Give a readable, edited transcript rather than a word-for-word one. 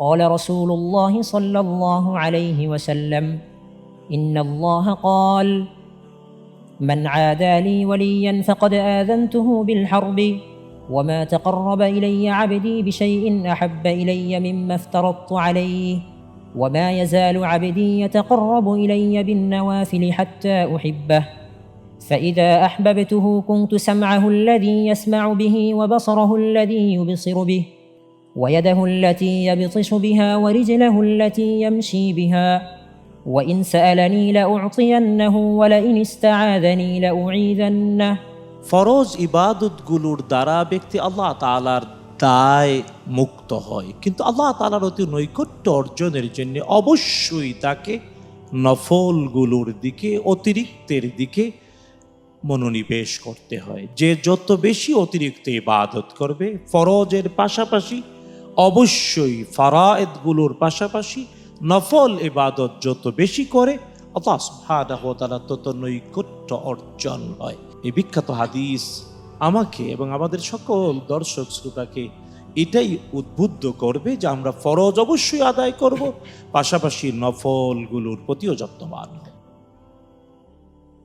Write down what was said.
قال رسول الله صلى الله عليه وسلم إن الله قال من عادى لي وليا فقد آذنته بالحرب وما تقرب إلي عبدي بشيء أحب إلي مما افترضت عليه وما يزال عبدي يتقرب إلي بالنوافل حتى أحبه فإذا أحببته كنت سمعه الذي يسمع به وبصره الذي يبصر به ويده التي يبطش بها ورجله التي يمشي بها وإن سألني لأعطينه ولئن استعاذني لأعيذنه। ফরজ ইবাদতগুলোর দ্বারা ব্যক্তি আল্লাহ তাআলার দায় মুক্ত হয়, কিন্তু আল্লাহ তাআলার অতি নৈকট্য অর্জনের জন্য অবশ্যই তাকে নফলগুলোর দিকে, অতিরিক্তের দিকে মনোনিবেশ করতে হয়। যে যত বেশি অতিরিক্ত ইবাদত করবে, ফরজের পাশাপাশি অবশ্যই ফারায়েদগুলোর পাশাপাশি নফল ইবাদত যত বেশি করে, আল্লাহ সুবহানাহু ওয়া তাআলা তত নৈকট্য অর্জন হয়। এই বিখ্যাত হাদিস আমাকে এবং আমাদের সকল দর্শক শ্রোতাকে এটাই উদ্বুদ্ধ করবে যে আমরা ফরজ অবশ্যই আদায় করব, পাশাপাশি নফলগুলোর প্রতিও যত্নবান হব।